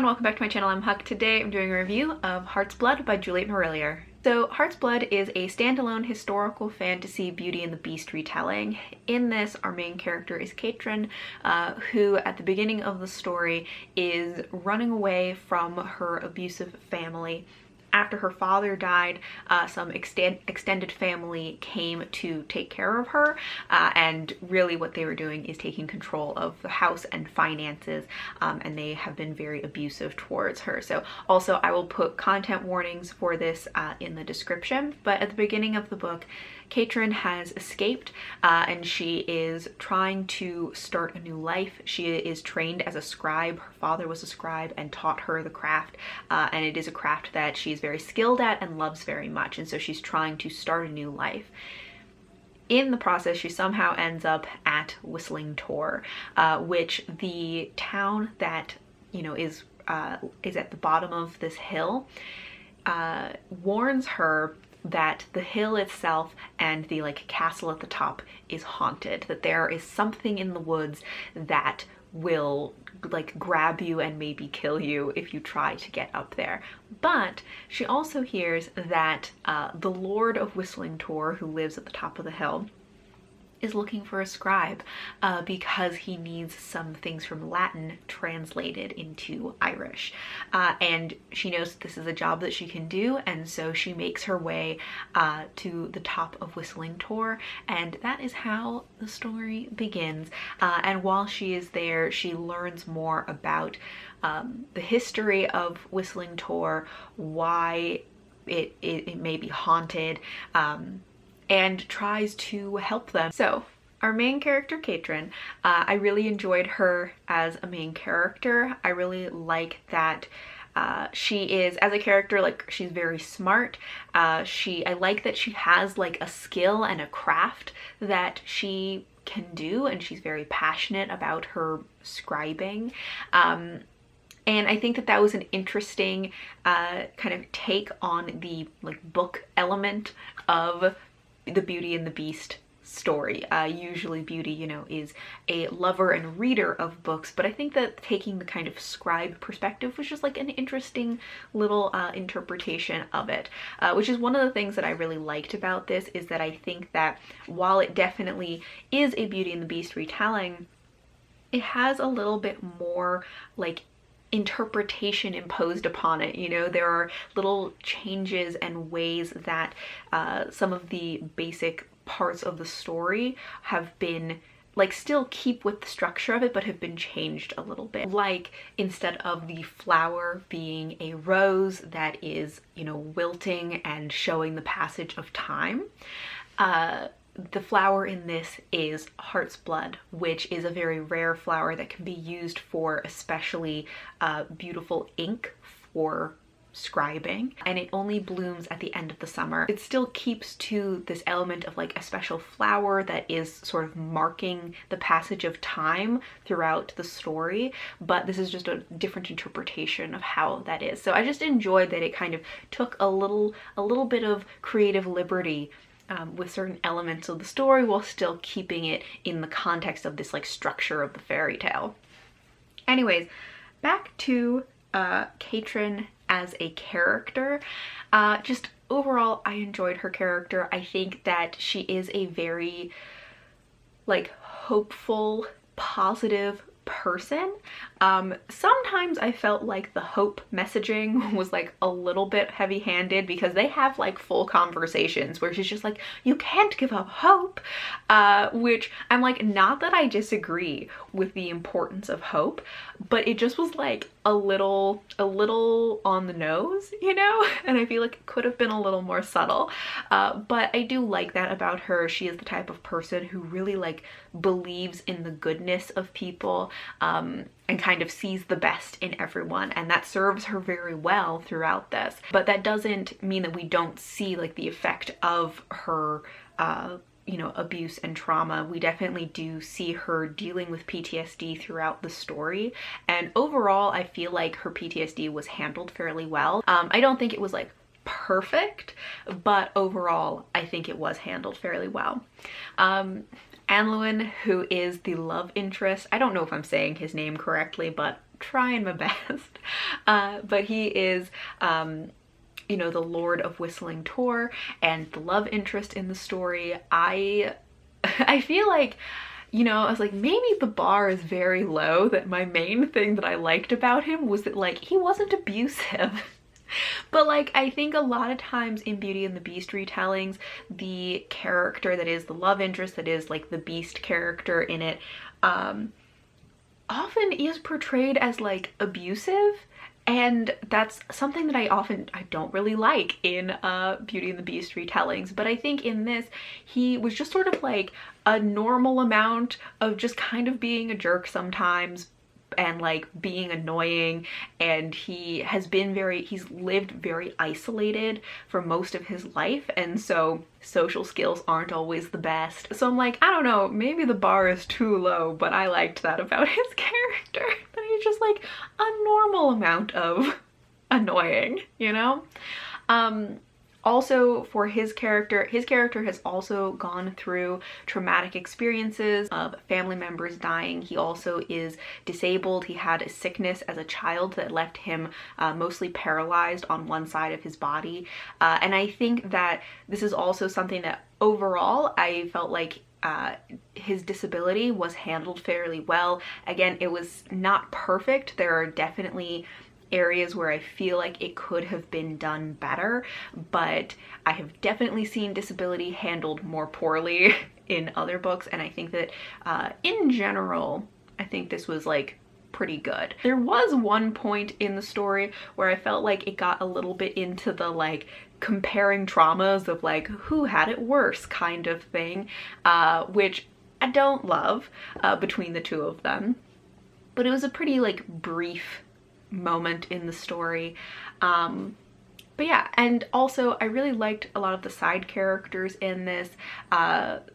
everyone, welcome back to my channel. I'm Huck. Today I'm doing a review of Heart's Blood by Juliet Marillier. So Heart's Blood is a standalone historical fantasy Beauty and the Beast retelling. In this, our main character is Katrin, who at the beginning of the story is running away from her abusive family. After her father died, some extended family came to take care of her, and really what they were doing is taking control of the house and finances, and they have been very abusive towards her. So also I will put content warnings for this in the description, but at the beginning of the book, Katrin has escaped and she is trying to start a new life. She is trained as a scribe. Her father was a scribe and taught her the craft, and it is a craft that she's very skilled at and loves very much, and so she's trying to start a new life. In the process, she somehow ends up at Whistling Tor, which the town that, you know, is at the bottom of this hill, warns her that the hill itself and the castle at the top is haunted, that there is something in the woods that will grab you and maybe kill you if you try to get up there. But she also hears that the Lord of Whistling Tor, who lives at the top of the hill, is looking for a scribe because he needs some things from Latin translated into Irish. And she knows this is a job that she can do, and so she makes her way to the top of Whistling Tor, and that is how the story begins. And while she is there, she learns more about the history of Whistling Tor, why it may be haunted, and tries to help them. So our main character, Katrin, I really enjoyed her as a main character. I really like that she is, as a character, she's very smart. I like that she has a skill and a craft that she can do, and she's very passionate about her scribing. And I think that that was an interesting kind of take on the book element of the Beauty and the Beast story. Usually Beauty, you know, is a lover and reader of books, but I think that taking the kind of scribe perspective was just an interesting little interpretation of it, which is one of the things that I really liked about this, is that I think that while it definitely is a Beauty and the Beast retelling, it has a little bit more interpretation imposed upon it. You know, there are little changes and ways that some of the basic parts of the story have been still keep with the structure of it, but have been changed a little bit. Instead of the flower being a rose that is, you know, wilting and showing the passage of time, the flower in this is Heart's Blood, which is a very rare flower that can be used for especially beautiful ink for scribing, and it only blooms at the end of the summer. It still keeps to this element of a special flower that is sort of marking the passage of time throughout the story, but this is just a different interpretation of how that is. So I just enjoyed that it kind of took a little bit of creative liberty with certain elements of the story while still keeping it in the context of this structure of the fairy tale. Anyways, back to Katrin as a character. Just overall, I enjoyed her character. I think that she is a very hopeful, positive person. Sometimes I felt like the hope messaging was a little bit heavy-handed, because they have full conversations where she's just you can't give up hope, which I'm not that I disagree with the importance of hope, but it just was a little on the nose, you know, and I feel it could have been a little more subtle, but I do like that about her. She is the type of person who really believes in the goodness of people, and kind of sees the best in everyone, and that serves her very well throughout this. But that doesn't mean that we don't see the effect of her you know, abuse and trauma. We definitely do see her dealing with PTSD throughout the story, and overall I feel like her PTSD was handled fairly well. I don't think it was perfect, but overall I think it was handled fairly well. Anluin, who is the love interest, I don't know if I'm saying his name correctly, but trying my best. But he is, you know, the Lord of Whistling Tor and the love interest in the story. I feel like, you know, I was like, maybe the bar is very low, that my main thing that I liked about him was that, like, he wasn't abusive. But, like, I think a lot of times in Beauty and the Beast retellings, the character that is the love interest, that is, like, the Beast character in it, often is portrayed as, like, abusive. And that's something that I don't really like in Beauty and the Beast retellings. But I think in this, he was just sort of like a normal amount of just kind of being a jerk sometimes and like being annoying, and he's lived very isolated for most of his life, and so social skills aren't always the best. So I'm like, I don't know, maybe the bar is too low, but I liked that about his character, that he's just like a normal amount of annoying, you know? Also, for his character has also gone through traumatic experiences of family members dying. He also is disabled. He had a sickness as a child that left him mostly paralyzed on one side of his body. And I think that this is also something that overall I felt like his disability was handled fairly well. Again, it was not perfect. There are definitely areas where I feel like it could have been done better, but I have definitely seen disability handled more poorly in other books, and I think that in general, I think this was like pretty good. There was one point in the story where I felt like it got a little bit into the like comparing traumas of like who had it worse kind of thing, which I don't love between the two of them, but it was a pretty like brief moment in the story. But yeah, and also I really liked a lot of the side characters in this.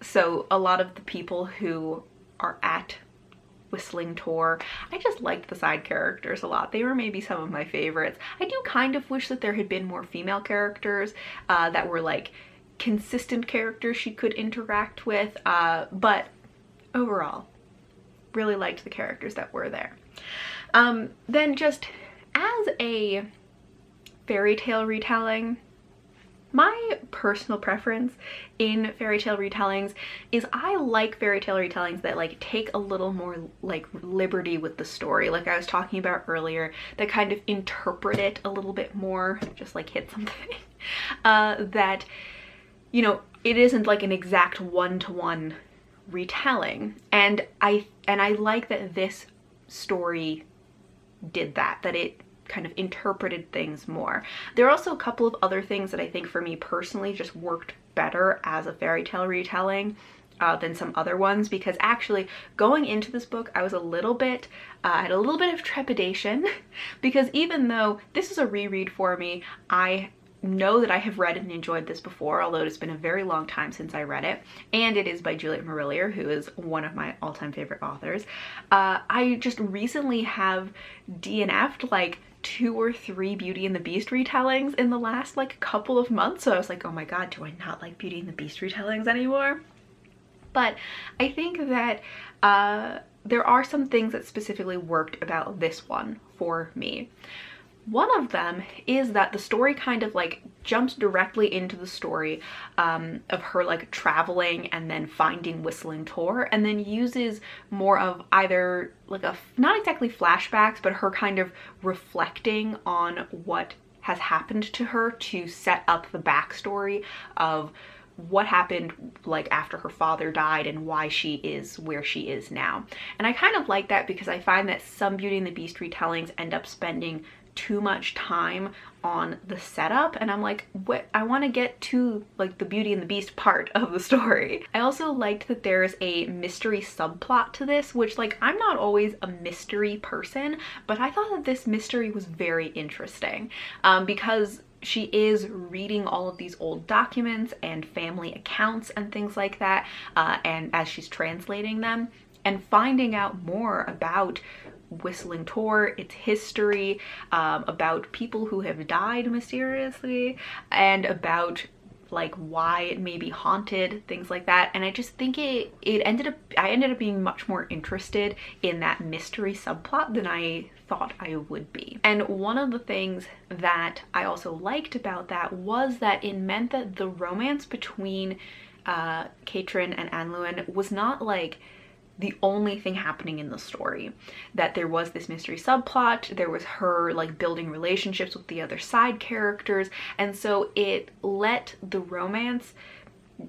So a lot of the people who are at Whistling Tor, I just liked the side characters a lot. They were maybe some of my favorites. I do kind of wish that there had been more female characters that were like consistent characters she could interact with, but overall, really liked the characters that were there. Then just as a fairy tale retelling, my personal preference in fairy tale retellings is I like fairy tale retellings that like take a little more like liberty with the story, like I was talking about earlier, that kind of interpret it a little bit more, just like hit something, that, you know, it isn't like an exact one-to-one retelling, and I like that this story did that it kind of interpreted things more. There are also a couple of other things that I think for me personally just worked better as a fairy tale retelling than some other ones, because actually going into this book I was a little bit, I had a little bit of trepidation because even though this is a reread for me, I know that I have read and enjoyed this before, although it's been a very long time since I read it, and it is by Juliet Marillier, who is one of my all-time favorite authors. I just recently have DNF'd like 2 or 3 Beauty and the Beast retellings in the last like couple of months, so I was like, oh my god, do I not like Beauty and the Beast retellings anymore? But I think that there are some things that specifically worked about this one for me. One of them is that the story kind of like jumps directly into the story of her like traveling and then finding Whistling Tor, and then uses more of either like not exactly flashbacks, but her kind of reflecting on what has happened to her to set up the backstory of what happened like after her father died and why she is where she is now. And I kind of like that because I find that some Beauty and the Beast retellings end up spending too much time on the setup, and I'm like, what, I want to get to like the Beauty and the Beast part of the story. I also liked that there's a mystery subplot to this, which like I'm not always a mystery person, but I thought that this mystery was very interesting because she is reading all of these old documents and family accounts and things like that, and as she's translating them and finding out more about Whistling Tor, its history, about people who have died mysteriously, and about like why it may be haunted, things like that. And I just think I ended up being much more interested in that mystery subplot than I thought I would be. And one of the things that I also liked about that was that it meant that the romance between Katrin and Anluin was not like the only thing happening in the story. That there was this mystery subplot, there was her like building relationships with the other side characters, and so it let the romance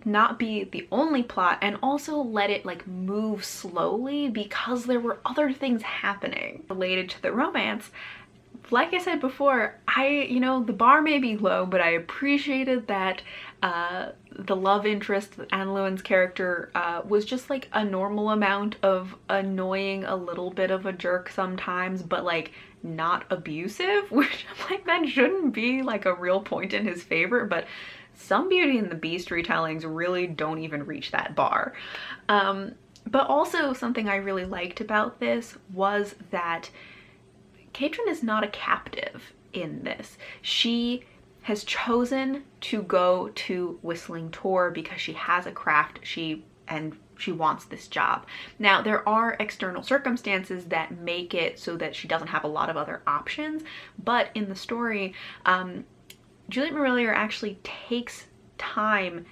not be the only plot and also let it like move slowly because there were other things happening related to the romance. Like I said before, you know, the bar may be low, but I appreciated that the love interest, Anluin's character, was just like a normal amount of annoying, a little bit of a jerk sometimes, but like not abusive, which I'm like, that shouldn't be like a real point in his favor, but some Beauty and the Beast retellings really don't even reach that bar. But also something I really liked about this was that Katrin is not a captive in this. She has chosen to go to Whistling Tor because she has a craft, and she wants this job. Now, there are external circumstances that make it so that she doesn't have a lot of other options, but in the story, Juliet Marillier actually takes time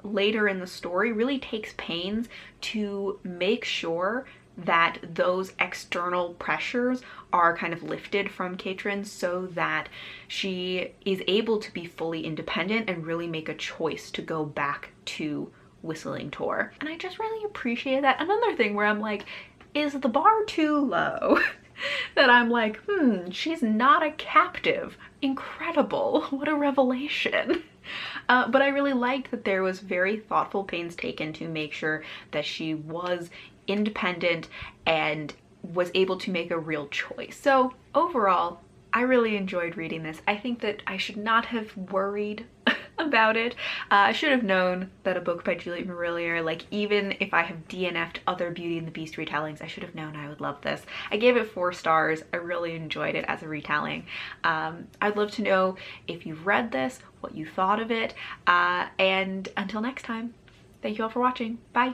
later in the story, really takes pains to make sure that those external pressures are kind of lifted from Katrin so that she is able to be fully independent and really make a choice to go back to Whistling Tor. And I just really appreciate that. Another thing where I'm like, is the bar too low? That I'm like, she's not a captive. Incredible. What a revelation. But I really liked that there was very thoughtful pains taken to make sure that she was independent and was able to make a real choice. So overall, I really enjoyed reading this. I think that I should not have worried about it. I should have known that a book by Juliet Marillier, like even if I have DNF'd other Beauty and the Beast retellings, I should have known I would love this. I gave it 4 stars. I really enjoyed it as a retelling. I'd love to know if you've read this, what you thought of it, and until next time, thank you all for watching. Bye!